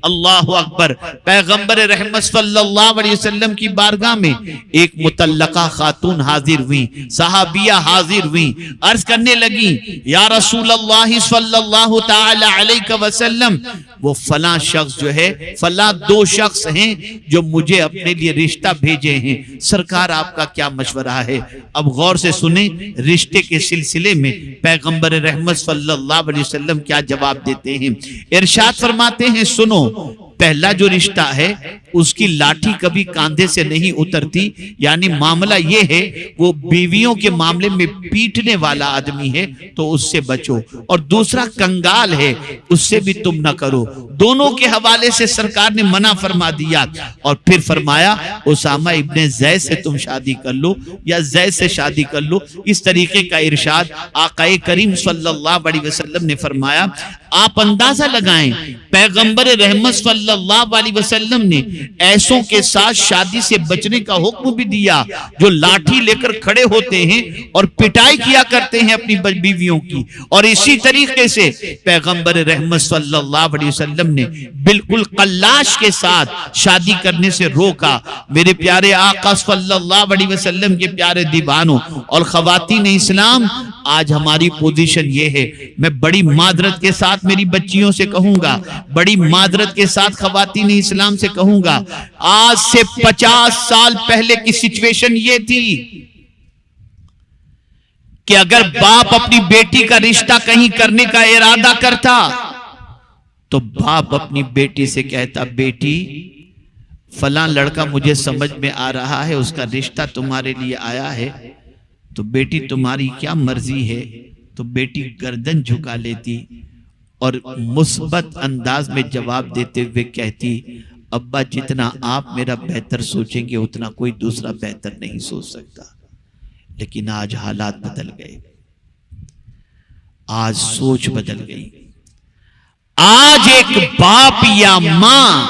اللہ اکبر. پیغمبر رحمت صلی اللہ علیہ وسلم کی بارگاہ میں ایک مطلقہ خاتون حاضر ہوئی, صحابیہ حاضر ہوئی, عرض کرنے لگی یا رسول اللہ صلی اللہ تعالی علیہ وسلم, وہ فلاں شخص جو ہے, فلاں دو شخص ہیں جو مجھے اپنے لیے رشتہ بھیجے ہیں, سرکار آپ کا کیا مشورہ ہے؟ اب غور سے سنیں رشتے کے سلسلے میں پیغمبر رحمت صلی اللہ علیہ وسلم کیا جواب دیتے ہیں. ارشاد فرماتے ہیں سنو, پہلا جو رشتہ ہے اس کی لاٹھی کبھی کاندھے سے نہیں اترتی, یعنی معاملہ یہ ہے وہ بیویوں کے معاملے میں پیٹنے والا آدمی ہے تو اس سے بچو, اور دوسرا کنگال ہے اس سے بھی تم نہ کرو. دونوں کے حوالے سے سرکار نے منع فرما دیا, اور پھر فرمایا اسامہ ابن زید سے تم شادی کر لو یا زید سے شادی کر لو. اس طریقے کا ارشاد آقا کریم صلی اللہ علیہ وسلم نے فرمایا. آپ اندازہ لگائیں پیغمبر رحمت صلی اللہ علیہ وسلم نے ایسوں کے ساتھ شادی سے بچنے کا حکم بھی دیا جو لاٹھی لے کر کھڑے ہوتے ہیں اور پٹائی کیا کرتے ہیں اپنی بیویوں کی, اور اسی طریقے سے پیغمبر رحمت صلی اللہ علیہ وسلم نے بالکل قلاش کے ساتھ شادی کرنے سے روکا. میرے پیارے آقا صلی اللہ علیہ وسلم کے پیارے دیوانوں اور خواتین اسلام, آج ہماری پوزیشن یہ ہے, میں بڑی معذرت کے ساتھ میری بچیوں سے کہوں گا, بڑی معذرت کے ساتھ خواتین اسلام سے کہوں گا, آج سے 50 سال پہلے کی سچویشن یہ تھی کہ اگر باپ اپنی بیٹی کا رشتہ کہیں کرنے کا ارادہ کرتا تو باپ اپنی بیٹی سے کہتا بیٹی فلاں لڑکا مجھے سمجھ میں آ رہا ہے, اس کا رشتہ تمہارے لیے آیا ہے, تو بیٹی تمہاری کیا مرضی ہے. تو بیٹی گردن جھکا لیتی اور مثبت انداز میں جواب دیتے ہوئے کہتی ابا جتنا آپ میرا بہتر سوچیں گے اتنا کوئی دوسرا بہتر نہیں سوچ سکتا. لیکن آج حالات بدل گئے, آج سوچ بدل گئی. آج ایک باپ یا ماں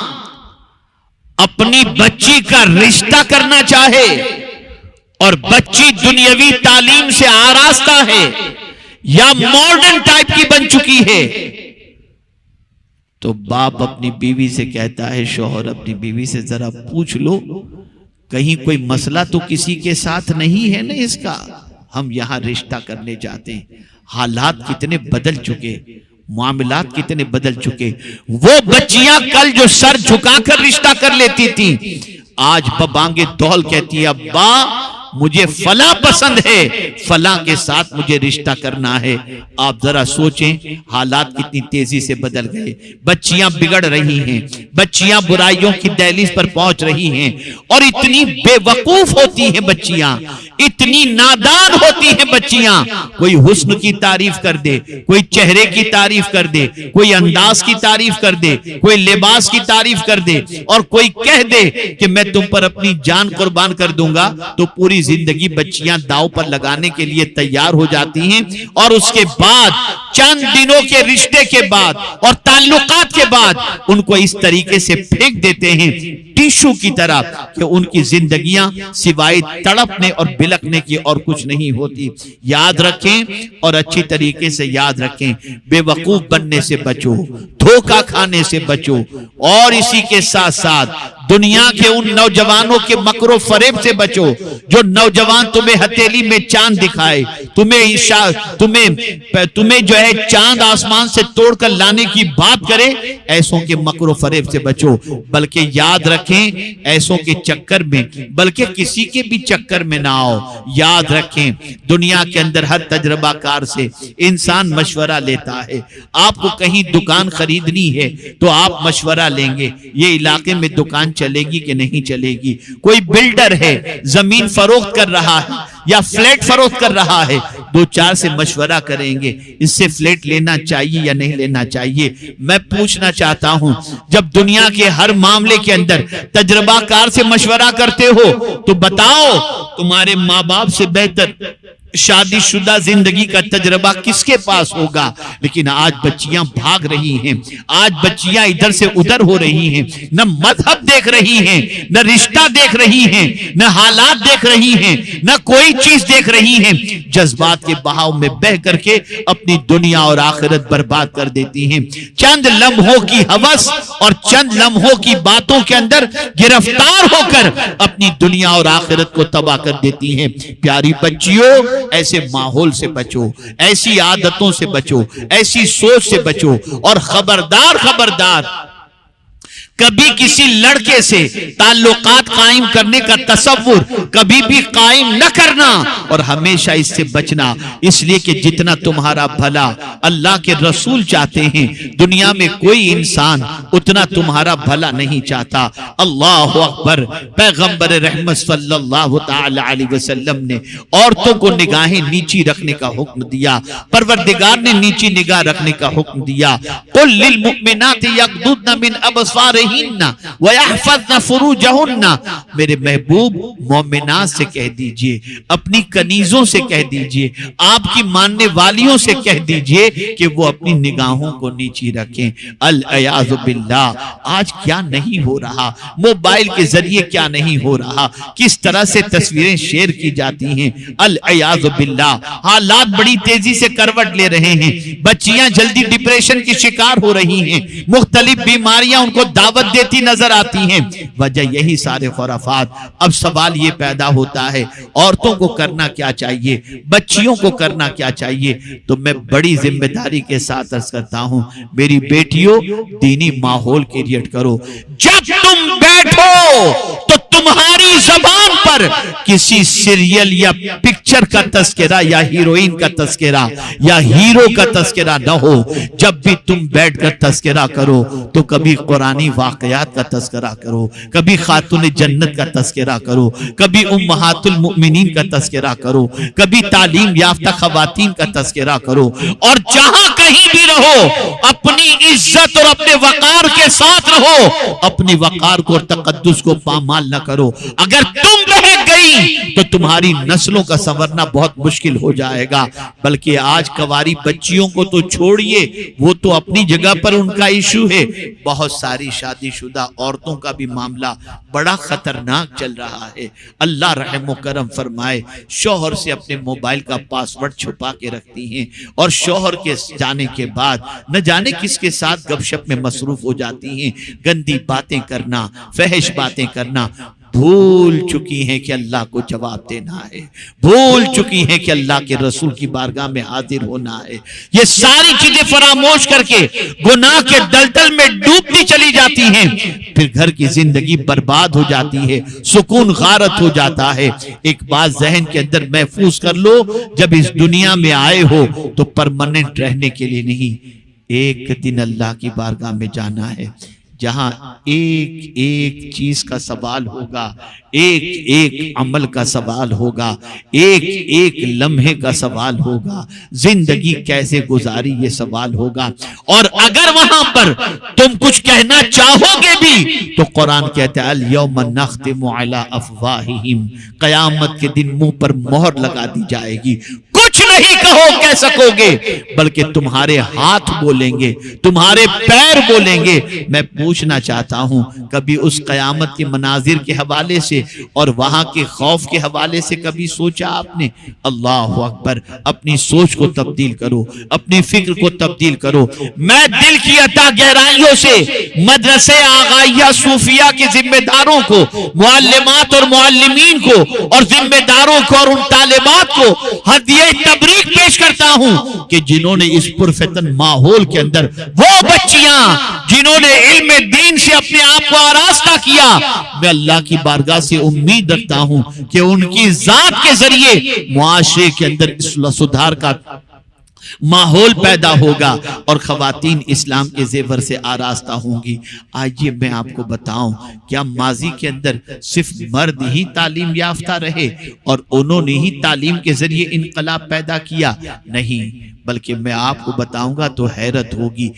اپنی بچی کا رشتہ کرنا چاہے اور بچی دنیاوی تعلیم سے آراستہ ہے یا ماڈرن ٹائپ کی بن چکی ہے, تو باپ اپنی بیوی سے کہتا ہے, شوہر اپنی بیوی سے ذرا پوچھ لو کہیں کوئی مسئلہ تو کسی کے ساتھ نہیں ہے نا اس کا, ہم یہاں رشتہ کرنے جاتے ہیں. حالات کتنے بدل چکے, معاملات کتنے بدل چکے. وہ بچیاں کل جو سر جھکا کر رشتہ کر لیتی تھی آج ببانگے دول کہتی ہے ابا مجھے فلاں پسند ہے, فلاں کے ساتھ مجھے رشتہ کرنا ہے. آپ ذرا سوچیں حالات کتنی تیزی سے بدل گئے. بچیاں بگڑ رہی ہیں, بچیاں برائیوں کی دہلیز پر پہنچ رہی ہیں, اور اتنی بے وقوف ہوتی ہیں بچیاں, اتنی نادان ہوتی ہیں بچیاں. کوئی حسن کی تعریف کر دے, کوئی چہرے کی تعریف کر دے, کوئی انداز کی تعریف کر دے, کوئی لباس کی تعریف کر دے, اور کوئی کہہ دے کہ میں تم پر اپنی جان قربان کر دوں گا, تو پوری زندگی بچیاں داؤ پر لگانے کے لیے تیار ہو جاتی ہیں. اور اس کے بعد چند دنوں کے رشتے کے بعد اور تعلقات کے بعد ان کو اس طریقے سے پھینک دیتے ہیں ٹیشو کی طرح کہ ان کی زندگیاں سوائے تڑپنے اور بلکنے کی اور کچھ نہیں ہوتی. یاد رکھیں اور اچھی طریقے سے یاد رکھیں, بے وقوف بننے سے بچو, دھوکہ کھانے سے بچو, اور اسی کے ساتھ ساتھ دنیا کے ان نوجوانوں کے مکر و فریب سے بچو جو نوجوان تمہیں ہتھیلی میں چاند دکھائے, تمہیں جو ہے چاند آسمان سے توڑ کر لانے کی بات کرے. ایسوں کے مکر و فریب سے بچو. بلکہ یاد رکھیں ایسوں کے چکر میں, بلکہ کسی کے بھی چکر میں نہ آؤ. یاد رکھیں دنیا کے اندر ہر تجربہ کار سے انسان مشورہ لیتا ہے. آپ کو کہیں دکان خریدنی ہے تو آپ مشورہ لیں گے یہ علاقے میں دکان چلے گی کہ نہیں چلے گی. کوئی بلڈر ہے زمین فروخت کر رہا ہے یا فلیٹ فروخت کر رہا ہے, دو چار سے مشورہ کریں گے اس سے فلیٹ لینا چاہیے یا نہیں لینا چاہیے. میں پوچھنا چاہتا ہوں جب دنیا کے ہر معاملے کے اندر تجربہ کار سے مشورہ کرتے ہو تو بتاؤ تمہارے ماں باپ سے بہتر شادی شدہ زندگی کا تجربہ کس کے پاس ہوگا؟ لیکن آج بچیاں بھاگ رہی ہیں، آج بچیاں ادھر سے ادھر ہو رہی ہیں، نہ مذہب دیکھ رہی ہیں، نہ رشتہ دیکھ رہی ہیں، نہ حالات دیکھ رہی ہیں، نہ کوئی چیز دیکھ رہی ہیں، جذبات کے بہاؤ میں بہہ کر کے اپنی دنیا اور آخرت برباد کر دیتی ہیں۔ چند لمحوں کی ہوس اور چند لمحوں کی باتوں کے اندر گرفتار ہو کر اپنی دنیا اور آخرت کو تباہ کر دیتی ہیں۔ پیاری بچیوں، ایسے ماحول سے بچو، ایسی عادتوں سے بچو، ایسی سوچ سے بچو، اور خبردار خبردار کبھی کسی لڑکے سے تعلقات قائم کرنے کا تصور کبھی بھی قائم نہ کرنا، اور ہمیشہ اس سے بچنا، اس لیے کہ جتنا تمہارا بھلا اللہ کے رسول چاہتے ہیں، دنیا میں کوئی انسان اتنا تمہارا بھلا نہیں چاہتا۔ اللہ اکبر۔ پیغمبر رحمت صلی اللہ تعالی علیہ وسلم نے عورتوں کو نگاہیں نیچی رکھنے کا حکم دیا، پروردگار نے نیچی نگاہ رکھنے کا حکم دیا۔ قل للمؤمنات یغضضن من ابصارہن وَيَحْفَظْنَ فُرُوجَهُنَّ، میرے محبوب مومنات سے کہہ دیجئے، اپنی کنیزوں سے کہہ دیجئے، آپ کی ماننے والیوں سے کہہ دیجئے کہ وہ اپنی نگاہوں کو نیچی رکھیں۔ العیاذ باللہ، آج کیا نہیں ہو رہا، موبائل کے ذریعے کیا نہیں ہو رہا، کس طرح سے تصویریں شیئر کی جاتی ہیں۔ العیاذ باللہ، حالات بڑی تیزی سے کروٹ لے رہے ہیں، بچیاں جلدی ڈپریشن کی شکار ہو رہی ہیں، مختلف بیماریاں ان کو دعوت دیتی نظر آتی ہیں۔ وجہ یہی سارے خرافات۔ اب سوال یہ پیدا ہوتا ہے، عورتوں کو کرنا کیا چاہیے، بچیوں کو کرنا کیا چاہیے؟ تو میں بڑی ذمہ داری کے ساتھ عرض کرتا ہوں، میری بیٹیوں، دینی ماحول کریٹ کرو۔ جب تم بیٹھو تو تمہاری زبان پر کسی سیریل یا پکچر کا تذکرہ یا ہیروئن کا تذکرہ یا ہیرو کا تذکرہ نہ ہو۔ جب بھی تم بیٹھ کر تذکرہ کرو تو کبھی قرآنی واقعات کا تذکرہ کرو، کبھی خاتون جنت کا تذکرہ کرو، کبھی امہات المؤمنین کا تذکرہ کرو، کبھی تعلیم یافتہ خواتین کا تذکرہ کرو، اور جہاں کہیں بھی رہو اپنی عزت اور اپنے وقار کے ساتھ رہو، اپنی وقار کو اور تقدس کو پامال نہ کرو۔ اگر تم رہ گئی تو تمہاری نسلوں کا سنورنا بہت مشکل ہو جائے گا۔ بلکہ آج کواری بچیوں کو تو چھوڑیے، وہ تو اپنی جگہ پر ان کا ایشو ہے، بہت ساری شادی شدہ عورتوں کا بھی معاملہ بڑا خطرناک چل رہا ہے۔ اللہ رحم و کرم فرمائے، شوہر سے اپنے موبائل کا پاسورڈ چھپا کے رکھتی ہیں، اور شوہر کے جانے کے بعد نہ جانے کس کے ساتھ گپ شپ میں مصروف ہو جاتی ہیں، گندی باتیں کرنا، فحش باتیں کرنا۔ بھول چکی ہیں کہ اللہ کو جواب دینا ہے، بھول چکی ہیں کہ اللہ کے رسول کی بارگاہ میں حاضر ہونا ہے۔ یہ ساری چیزیں فراموش کر کے گناہ کے دلدل میں ڈوبتی چلی جاتی ہیں، پھر گھر کی زندگی برباد ہو جاتی ہے، سکون غارت ہو جاتا ہے۔ ایک بات ذہن کے اندر محفوظ کر لو، جب اس دنیا میں آئے ہو تو پرماننٹ رہنے کے لیے نہیں، ایک دن اللہ کی بارگاہ میں جانا ہے، جہاں ایک ایک چیز کا سوال ہوگا، ایک ایک عمل کا سوال ہوگا، ایک ایک لمحے کا سوال ہوگا، زندگی کیسے گزاری یہ سوال ہوگا۔ اور اگر وہاں پر تم کچھ کہنا چاہو گے بھی تو قرآن کہتا ہے الیوم نختم علی افواہہم، قیامت کے دن منہ پر مہر لگا دی جائے گی، کچھ نہیں کہہ سکو گے، بلکہ تمہارے ہاتھ بولیں گے، تمہارے پیر بولیں گے۔ میں پوچھنا چاہتا ہوں، کبھی اس قیامت کے مناظر کے حوالے سے اور وہاں کے خوف کے حوالے سے کبھی سوچا آپ نے؟ اللہ اکبر۔ اپنی سوچ کو تبدیل کرو، اپنی فکر کو تبدیل کرو۔ میں دل کی عطا گہرائیوں سے مدرسے آغائیہ صوفیہ کے ذمہ داروں کو، معلمات اور معلمین کو، اور ذمہ داروں کو اور ان طالبات کو ہدیہ تبریک پیش کرتا ہوں کہ جنہوں نے اس پرفتن ماحول کے اندر، وہ بچیاں جنہوں نے علم دین سے اپنے آپ کو آراستہ کیا، میں اللہ کی بارگاہ سے امید رکھتا ہوں کہ ان کی ذات کے ذریعے معاشرے کے اندر اصلاح سدھار کا ماحول پیدا ہوگا اور خواتین اسلام کے زیور سے آراستہ ہوں گی۔ آئیے میں آپ کو بتاؤں، کیا ماضی کے اندر صرف مرد ہی تعلیم یافتہ رہے اور انہوں نے ہی تعلیم کے ذریعے انقلاب پیدا کیا؟ نہیں، بلکہ میں آپ کو بتاؤں گا تو حیرت ہوگی،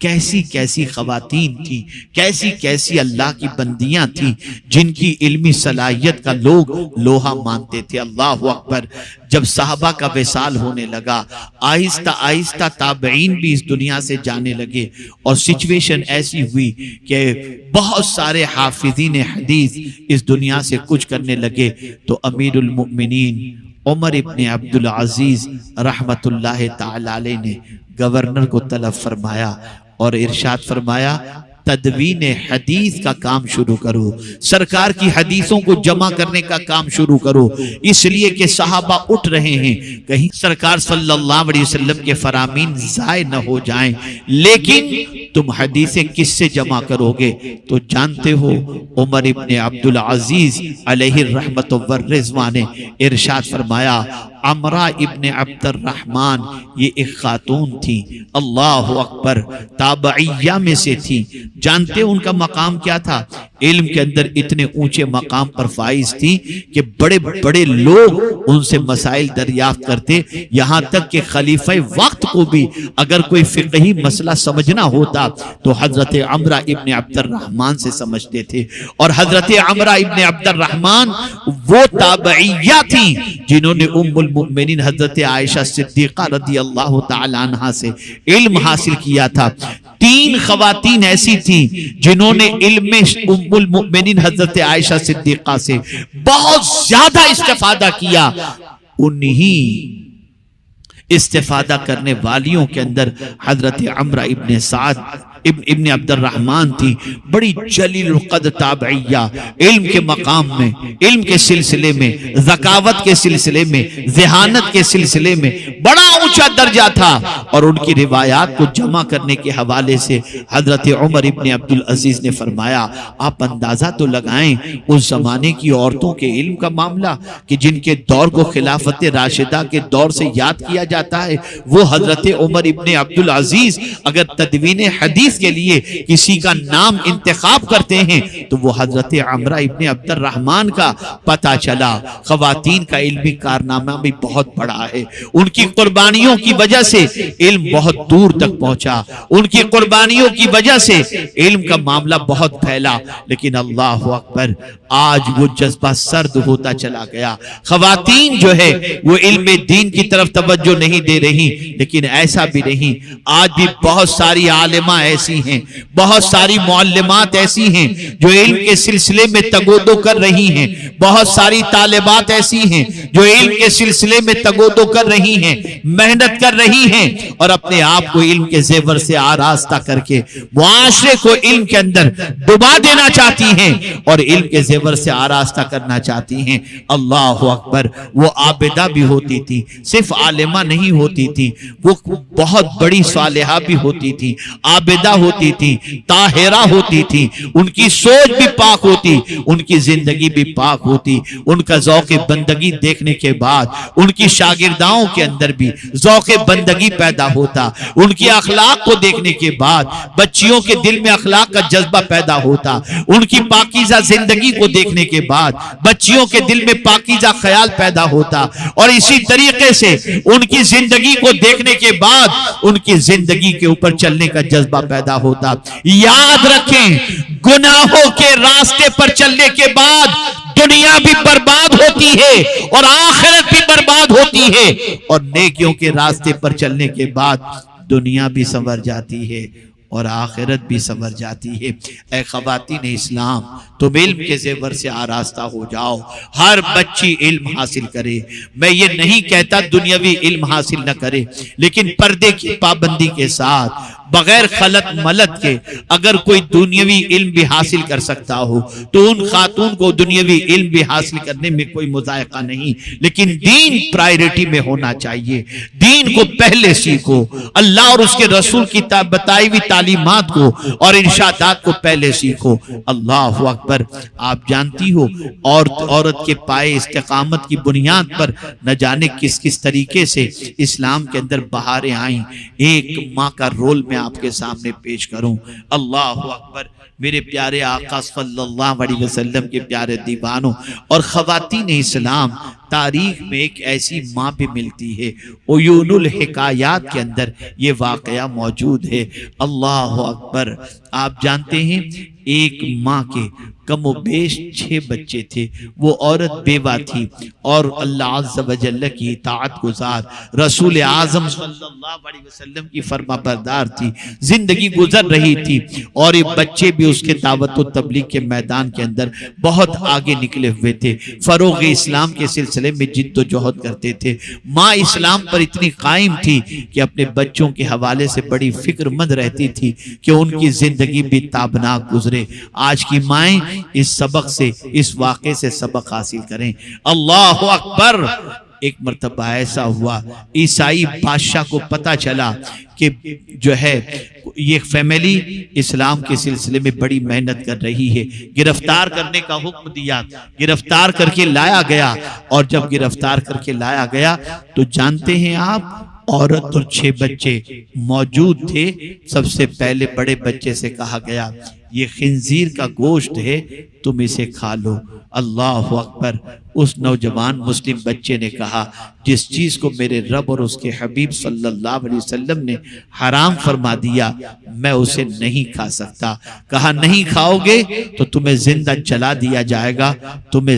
کیسی کیسی خواتین تھیں، کیسی کیسی اللہ کی بندیاں تھیں جن کی علمی صلاحیت کا لوگ لوہا مانتے تھے۔ اللہ اکبر۔ جب صحابہ کا وصال ہونے لگا، آہستہ آہستہ تابعین بھی اس دنیا سے جانے لگے، اور سچویشن ایسی ہوئی کہ بہت سارے حافظین حدیث اس دنیا سے کچھ کرنے لگے، تو امیر المؤمنین عمر ابن عبدالعزیز رحمت اللہ تعالی علیہ نے گورنر کو طلب فرمایا اور ارشاد فرمایا تدوین حدیث کا کام شروع کرو، سرکار کی حدیثوں کو جمع کرنے کا کام شروع کرو، اس لیے کہ صحابہ اٹھ رہے ہیں، کہیں سرکار صلی اللہ علیہ وسلم کے فرامین ضائع نہ ہو جائیں، لیکن تم حدیثیں کس سے جمع کرو گے؟ تو جانتے ہو عمر ابن عبدالعزیز علیہ الرحمت والرضوان نے ارشاد فرمایا عمرہ ابن عبد الرحمن، یہ ایک خاتون تھی، اللہ اکبر، تابعیہ میں سے تھی۔ جانتے ان کا مقام کیا تھا؟ علم کے اندر اتنے اونچے مقام پر فائز تھی کہ بڑے بڑے لوگ ان سے مسائل دریافت کرتے، یہاں تک کہ خلیفہ وقت کو بھی اگر کوئی فقہی مسئلہ سمجھنا ہوتا تو حضرت عمرہ ابن عبد الرحمن سے سمجھتے تھے، اور حضرت عمرہ ابن عبد الرحمن وہ تابعیہ تھی جنہوں نے ام المؤمنین حضرت عائشہ صدیقہ رضی اللہ تعالی عنہا سے علم حاصل کیا تھا۔ 3 خواتین ایسی تھیں جنہوں نے علم میں ام المؤمنین حضرت عائشہ صدیقہ سے بہت زیادہ استفادہ کیا۔ انہی استفادہ کرنے والیوں کے اندر حضرت عمرہ ابن سعد ابن عبد الرحمن تھی، بڑی جلیل القدر تابعیہ، علم کے مقام میں، علم کے سلسلے میں، ذکاوت کے سلسلے میں، ذہانت کے سلسلے میں بڑا اونچا درجہ تھا، اور ان کی روایات کو جمع کرنے کے حوالے سے حضرت عمر ابن عبدالعزیز نے فرمایا آپ اندازہ تو لگائیں اس زمانے کی عورتوں کے علم کا معاملہ کہ جن کے دور کو خلافت راشدہ کے دور سے یاد کیا جاتا ہے، وہ حضرت عمر ابن عبدالعزیز اگر تدوین حدیث کے لیے کسی کا نام انتخاب کرتے ہیں تو وہ حضرت عمرہ ابن عبد الرحمن کا پتہ چلا۔ خواتین کا علمی کارنامہ بھی بہت بڑا ہے، ان کی قربانیوں کی وجہ سے علم بہت دور تک پہنچا، ان کی قربانیوں کی وجہ سے علم کا معاملہ بہت پھیلا، لیکن اللہ اکبر آج وہ جذبہ سرد ہوتا چلا گیا۔ خواتین جو ہے وہ علم دین کی طرف توجہ نہیں دے رہی، لیکن ایسا بھی نہیں، آج بھی بہت ساری عالمہ ایسی ہیں، بہت ساری معلمات ایسی ہیں جو علم کے سلسلے میں تگودو کر رہی ہیں، بہت ساری طالبات ایسی ہیں جو علم کے سلسلے میں تگودو کر رہی ہیں، محنت کر رہی ہیں، اور اپنے آپ کو علم کے زیور سے آراستہ کر کے معاشرے کو علم کے اندر ڈبا دینا چاہتی ہیں اور علم کے زیور سے آراستہ کرنا چاہتی ہیں۔ اللہ اکبر، وہ عابدہ بھی ہوتی تھی، صرف عالمہ نہیں ہوتی تھی، وہ بہت بڑی صالحہ بھی ہوتی تھی، عابدہ ہوتی تھی، طاہرہ ہوتی تھی، ان کی سوچ بھی پاک ہوتی، ان کی زندگی بھی پاک ہوتی، ان کا ذوق بندگی دیکھنے کے بعد ان کی شاگرداؤں کے اندر بھی ذوق بندگی پیدا ہوتا، ان کی اخلاق کو دیکھنے کے بعد بچیوں کے دل میں اخلاق کا جذبہ پیدا ہوتا، ان کی پاکیزہ زندگی کو دیکھنے کے بعد بچیوں کے دل میں پاکیزہ خیال پیدا ہوتا، اور اسی طریقے سے ان کی زندگی کو دیکھنے کے بعد ان کی زندگی کے اوپر چلنے کا جذبہ پیدا ہوتا۔ یاد رکھیں گناہوں کے راستے پر چلنے کے بعد دنیا بھی برباد ہوتی ہے اور آخرت بھی برباد ہوتی ہے، اور نیکیوں کے راستے پر چلنے کے بعد دنیا بھی سنور جاتی ہے اور آخرت بھی سنور جاتی ہے۔ اے خواتین اسلام، تم علم کے زیور سے آراستہ ہو جاؤ، ہر بچی علم حاصل کرے۔ میں یہ نہیں کہتا دنیاوی علم حاصل نہ کرے، لیکن پردے کی پابندی کے ساتھ بغیر خلط ملت کے اگر کوئی دنیاوی علم بھی حاصل کر سکتا ہو تو ان خاتون کو دنیاوی علم بھی حاصل کرنے میں کوئی مذائقہ نہیں، لیکن دین پرائیورٹی میں ہونا چاہیے۔ دین کو پہلے سیکھو، اللہ اور اس کے رسول کی بتائی ہوئی تعلیمات کو اور ارشادات کو پہلے سیکھو۔ اللہ اکبر، آپ جانتی ہو عورت کے پائے استقامت کی بنیاد پر نہ جانے کس کس طریقے سے اسلام کے اندر بہاریں آئیں۔ ایک ماں کا رول میں آپ کے سامنے پیش کروں۔ اللہ اکبر۔ میرے پیارے آقا صلی اللہ علیہ وسلم کے پیارے دیوانوں اور خواتین اسلام، تاریخ میں ایک ایسی ماں بھی ملتی ہے، عیون الحکایات کے اندر یہ واقعہ موجود ہے۔ اللہ اکبر۔ آپ جانتے ہیں ایک ماں کے کم و بیش 6 بچے تھے، وہ عورت بیوہ تھی اور اللہ عز و جل کی اطاعت گزار، رسول اعظم صلی اللہ علیہ وسلم کی فرما بردار تھی، زندگی گزر رہی تھی، اور یہ بچے بھی اس کے دعوت و تبلیغ کے میدان کے اندر بہت آگے نکلے ہوئے تھے، فروغ اسلام کے سلسلے میں جد و جہد کرتے تھے۔ ماں اسلام پر اتنی قائم تھی کہ اپنے بچوں کے حوالے سے بڑی فکر مند رہتی تھی کہ ان کی زندگی بھی تابناک گزرے۔ آج کی مائیں اس سبق سے، اس واقعے سے سبق حاصل کریں۔ اللہ اکبر۔ ایک مرتبہ ایسا ہوا، عیسائی بادشاہ کو پتا چلا کہ جو ہے یہ فیملی اسلام کے سلسلے میں بڑی محنت کر رہی ہے، گرفتار کرنے کا حکم دیا، گرفتار کر کے لایا گیا، اور جب گرفتار کر کے لایا گیا تو جانتے ہیں آپ، عورت اور 6 بچے موجود تھے۔ سب سے پہلے بڑے بچے سے کہا گیا یہ خنزیر کا گوشت ہے، تم اسے کھا لو۔ اللہ اکبر۔ اس نوجوان مسلم بچے نے کہا جس چیز کو میرے رب اور اس کے حبیب صلی اللہ علیہ وسلم نے حرام فرما دیا میں اسے نہیں کھا سکتا۔ کہا نہیں کھاؤ گے تو تمہیں زندہ جلا دیا جائے گا، تمہیں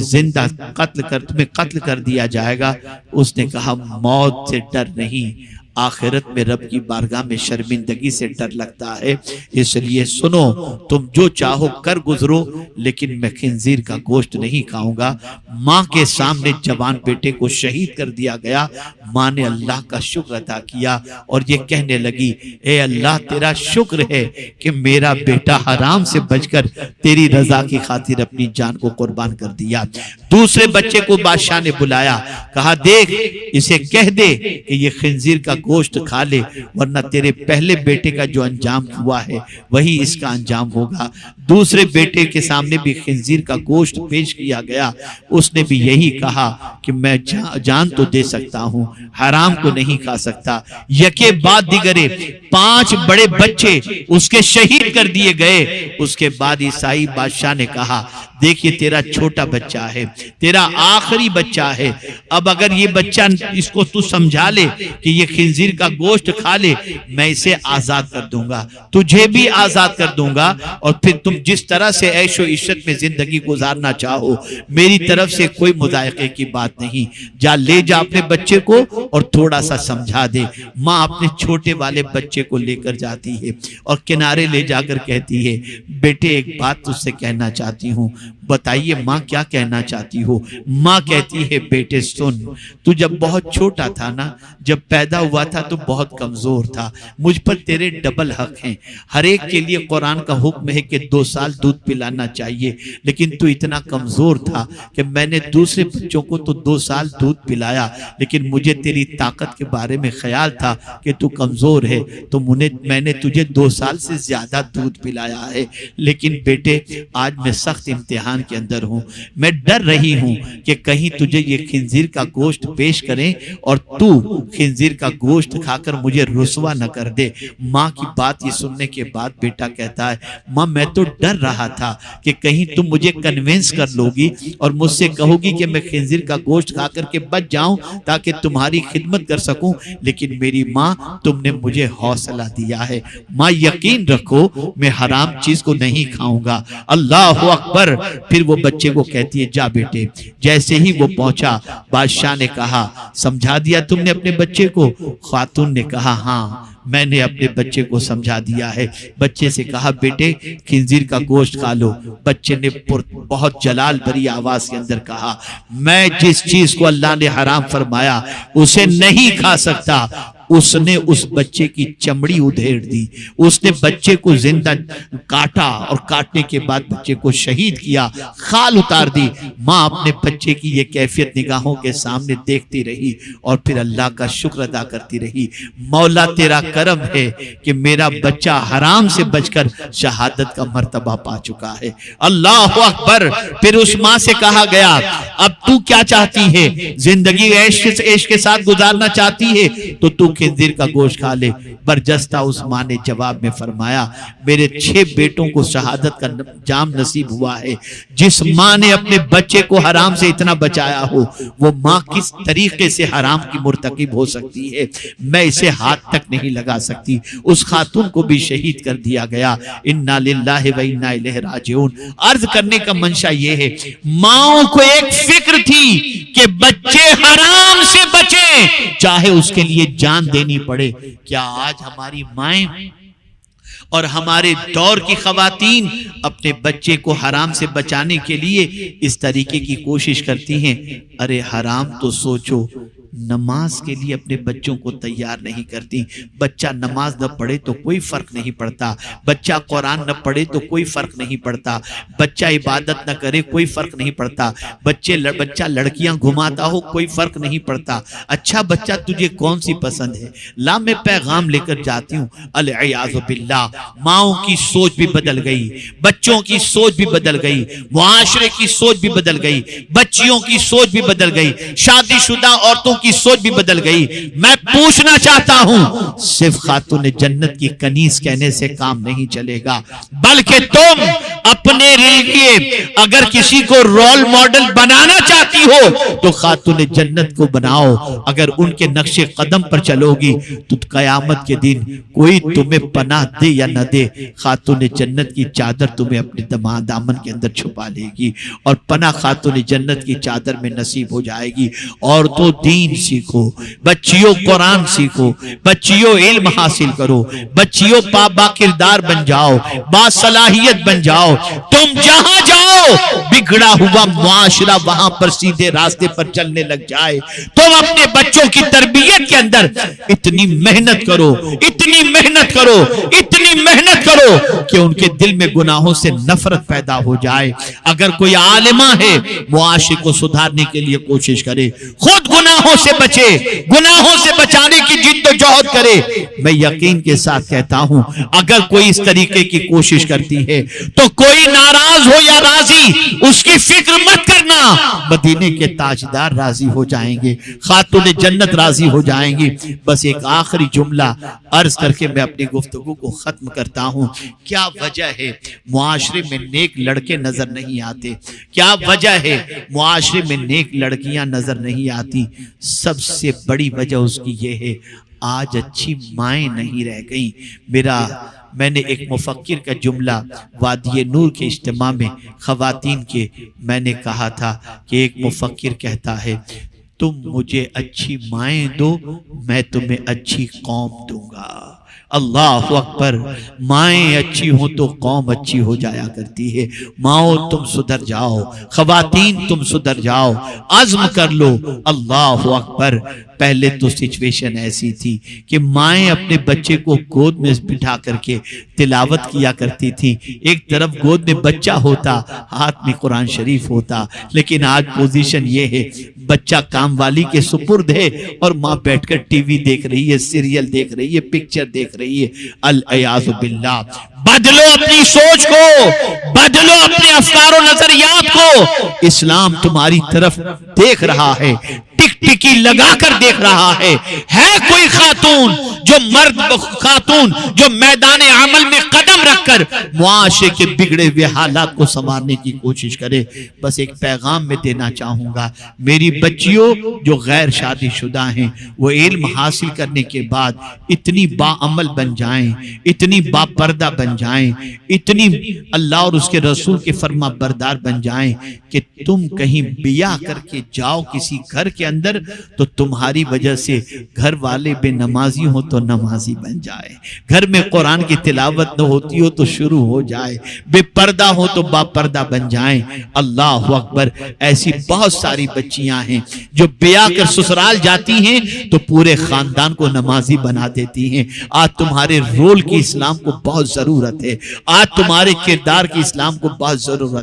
قتل کر دیا جائے گا۔ اس نے کہا موت سے ڈر نہیں، آخرت میں رب کی بارگاہ میں شرمندگی سے ڈر لگتا ہے، اس لیے سنو تم جو چاہو کر گزرو، لیکن میں خنزیر کا گوشت نہیں کھاؤں گا۔ ماں کے سامنے جوان بیٹے کو شہید کر دیا گیا۔ ماں نے اللہ کا شکر ادا کیا اور یہ کہنے لگی اے اللہ تیرا شکر ہے کہ میرا بیٹا حرام سے بچ کر تیری رضا کی خاطر اپنی جان کو قربان کر دیا۔ دوسرے بچے کو بادشاہ نے بلایا، کہا دیکھ اسے کہہ دے کہ یہ خنزیر کا گوشت کھا لے، ورنہ تیرے پہلے بیٹے کا جو انجام ہوا ہے وہی اس کا انجام ہوگا۔ دوسرے بیٹے کے سامنے بھی خنزیر کا گوشت پیش کیا گیا، اس نے بھی یہی کہا کہ میں جان تو دے سکتا ہوں، حرام کو نہیں کھا سکتا۔ یکے بعد دیگرے 5 بڑے بچے اس کے شہید کر دیے گئے۔ اس کے بعد عیسائی بادشاہ نے کہا دیکھیے تیرا چھوٹا بچہ ہے، تیرا آخری بچہ ہے، اب اگر یہ بچہ اس کو تو سمجھا لے کہ یہ خنزیر کا گوشت کھا لے میں اسے آزاد کر دوں گا، تجھے بھی آزاد کر دوں گا، اور پھر تم جس طرح سے عیش و عشرت میں زندگی گزارنا چاہو میری طرف سے کوئی مضائقے کی بات نہیں۔ جا لے جا اپنے بچے کو اور تھوڑا سا سمجھا دے۔ ماں اپنے چھوٹے والے بچے کو لے کر جاتی ہے اور کنارے لے جا کر کہتی ہے بیٹے ایک بات تجھ سے کہنا چاہتی ہوں۔ بتائیے ماں کیا کہنا چاہتی ہو؟ ماں کہتی ہے بیٹے سن، تو جب بہت چھوٹا تھا نا، جب پیدا ہوا تھا تو بہت کمزور تھا، مجھ پر تیرے ڈبل حق ہیں۔ ہر ایک کے لیے قرآن کا حکم ہے کہ 2 سال دودھ پلانا چاہیے، لیکن تو اتنا کمزور تھا کہ میں نے دوسرے بچوں کو تو 2 سال دودھ پلایا، لیکن مجھے تیری طاقت کے بارے میں خیال تھا کہ تو کمزور ہے تو میں نے تجھے 2 سال سے زیادہ دودھ پلایا ہے۔ لیکن بیٹے آج میں سخت امتحان کے اندر ہوں، میں ڈر رہی ہوں کہ کہیں تجھے یہ خنزیر کا گوشت پیش کریں اور تو خنزیر کا گوشت کھا کر مجھے رسوا نہ کر دے۔ ماں کی بات یہ سننے کے بعد بیٹا کہتا ہے ماں میں تو ڈر رہا تھا کہ کہیں تم مجھے کنونس کر لو گی اور مجھ سے کہو گی کہ میں خنزیر کا گوشت کھا کر کے بچ جاؤں تاکہ تمہاری خدمت کر سکوں، لیکن میری ماں تم نے مجھے حوصلہ دیا ہے، ماں یقین رکھو میں حرام چیز کو نہیں کھاؤں گا۔ اللہ اکبر۔ پھر وہ بچے کو کہتی ہے جا بیٹے۔ جیسے ہی وہ پہنچا بادشاہ نے کہا سمجھا دیا تم نے اپنے بچے کو؟ خاتون نے کہا ہاں میں نے اپنے بچے کو سمجھا دیا ہے۔ بچے سے کہا بیٹے خنزیر کا گوشت کھا لو۔ بچے نے بہت جلال بھری آواز کے اندر کہا میں جس چیز کو اللہ نے حرام فرمایا اسے نہیں کھا سکتا۔ اس نے اس بچے کی چمڑی ادھیڑ دی، اس نے بچے کو زندہ کاٹا اور کاٹنے کے بعد بچے کو شہید کیا، خال اتار دی۔ ماں اپنے بچے کی یہ کیفیت نگاہوں کے سامنے دیکھتی رہی اور پھر اللہ کا شکر ادا کرتی رہی، مولا تیرا کرم ہے کہ میرا بچہ حرام سے بچ کر شہادت کا مرتبہ پا چکا ہے۔ اللہ اکبر۔ پھر اس ماں سے کہا گیا اب تو کیا چاہتی ہے؟ زندگی عیش کے ساتھ گزارنا چاہتی ہے تو خنزیر کا گوشت کھا لے۔ برجستہ اس ماں نے جواب میں فرمایا میرے 6 بیٹوں کو شہادت کا جام نصیب ہوا ہے، جس ماں نے اپنے بچے کو حرام سے اتنا بچایا ہو وہ ماں کس طریقے سے حرام کی مرتکب ہو سکتی ہے، میں اسے ہاتھ تک نہیں لگا سکتی۔ اس خاتون کو بھی شہید کر دیا گیا۔ انا للہ و انا الیہ راجعون۔ عرض کرنے کا منشا یہ ہے ماؤں کو ایک فکر تھی کہ بچے حرام سے بچیں چاہے اس کے لیے جان دینی پڑے۔ کیا آج ہماری مائیں اور ہمارے دور کی خواتین اپنے بچے کو حرام سے بچانے کے لیے اس طریقے کی کوشش کرتی ہیں؟ ارے حرام تو سوچو، نماز کے لیے اپنے بچوں کو تیار نہیں کرتی۔ بچہ نماز نہ پڑھے تو کوئی فرق نہیں پڑتا، بچہ قرآن نہ پڑھے تو کوئی فرق نہیں پڑتا، بچہ عبادت نہ کرے کوئی فرق نہیں پڑتا، بچہ لڑکیاں گھماتا ہو کوئی فرق نہیں پڑتا۔ اچھا بچہ تجھے کون سی پسند ہے؟ لا میں پیغام لے کر جاتی ہوں، العیاذ باللہ۔ ماؤں کی سوچ بھی بدل گئی، بچوں کی سوچ بھی بدل گئی، معاشرے کی سوچ بھی بدل گئی، بچیوں کی سوچ بھی بدل گئی، شادی شدہ عورتوں کی سوچ بھی بدل گئی۔ میں پوچھنا چاہتا ہوں صرف خاتون جنت کی کنیز کہنے سے کام نہیں چلے گا، بلکہ تم اپنے لیے اگر کسی کو رول ماڈل بنانا چاہتی ہو تو خاتون جنت کو بناؤ۔ اگر ان کے نقش قدم پر چلو گی تو قیامت کے دن کوئی تمہیں پناہ دے یا نہ دے، خاتون جنت کی چادر تمہیں اپنے دامن کے اندر چھپا لے گی اور پناہ خاتون جنت کی چادر میں نصیب ہو جائے گی۔ اور تو دین سیکھو، بچیوں قرآن سیکھو، بچیوں علم حاصل کرو، بچیوں با کردار بن جاؤ، با صلاحیت بن جاؤ۔ تم جہاں جاؤ بگڑا ہوا معاشرہ وہاں پر سیدھے راستے پر چلنے لگ جائے۔ تم اپنے بچوں کی تربیت کے اندر اتنی محنت کرو، اتنی محنت کرو، اتنی محنت کرو کہ ان کے دل میں گناہوں سے نفرت پیدا ہو جائے۔ اگر کوئی عالمہ ہے معاشرے کو سدھارنے کے لیے کوشش کرے، خود گناہوں سے بچے، گناہوں سے بچانے کی جد و جہد کرے۔ میں یقین کے ساتھ کہتا ہوں اگر کوئی اس طریقے کی کوشش کرتی ہے تو کوئی ناراض ہو یا راضی اس کی فکر مت کرنا، مدینے کے تاجدار راضی ہو جائیں گے، خاتون جنت راضی ہو جائیں گی۔ بس ایک آخری جملہ عرض کر کے میں اپنی گفتگو کو ختم کرتا ہوں۔ کیا وجہ ہے معاشرے میں نیک لڑکے نظر نہیں آتے؟ کیا وجہ ہے معاشرے میں نیک لڑکیاں نظر نہیں آتی؟ سب سے بڑی وجہ اس کی یہ ہے آج اچھی مائیں نہیں رہ گئیں۔ میں نے ایک مفکر کا جملہ وادی نور کے اجتماع میں خواتین کے میں نے کہا تھا کہ ایک مفکر کہتا ہے تم مجھے اچھی مائیں دو میں تمہیں اچھی قوم دوں گا۔ اللہ اکبر۔ مائیں اچھی ہوں تو قوم اچھی ہو جایا کرتی ہے۔ ماؤں تم سدھر جاؤ، خواتین تم سدھر جاؤ، عزم کر لو۔ اللہ اکبر۔ پہلے تو سچویشن ایسی تھی کہ مائیں اپنے بچے کو گود میں بٹھا کر کے تلاوت کیا کرتی تھی، ایک طرف گود میں بچہ ہوتا، ہاتھ میں قرآن شریف ہوتا۔ لیکن آج پوزیشن یہ ہے بچہ کام والی کے سپرد ہے اور ماں بیٹھ کر ٹی وی دیکھ رہی ہے، سیریل دیکھ رہی ہے، پکچر دیکھ رہی ہے۔ العیاذ باللہ۔ بدلو اپنی سوچ کو، بدلو اپنے افکار و نظریات کو۔ اسلام تمہاری طرف دیکھ رہا ہے، ٹک ٹکی لگا کر دیکھ رہا ہے۔ ہے کوئی خاتون جو مرد خاتون جو میدان عمل میں قدم رکھ کر معاشرے کے بگڑے ہوئے حالات کو سنوارنے کی کوشش کرے؟ بس ایک پیغام میں دینا چاہوں گا میری بچیوں جو غیر شادی شدہ ہیں، وہ علم حاصل کرنے کے بعد اتنی با عمل بن جائیں، اتنی با پردہ بن جائیں، اتنی اللہ اور اس کے رسول کے فرما بردار بن جائیں کہ تم کہیں بیاہ کر کے جاؤ کسی گھر کے اندر تو تمہاری وجہ سے گھر والے بے نمازی ہو تو نمازی بن جائے، گھر میں قرآن کی تلاوت نہ ہوتی ہو تو شروع ہو جائے، بے پردہ ہو تو با پردہ بن جائیں۔ اللہ اکبر۔ ایسی بہت ساری بچیاں ہیں جو بیاہ کر سسرال جاتی ہیں تو پورے خاندان کو نمازی بنا دیتی ہیں۔ آج تمہارے رول کی اسلام کو بہت ضرورت ہے، آج تمہارے کردار کی اسلام کو بہت ضرورت ہے۔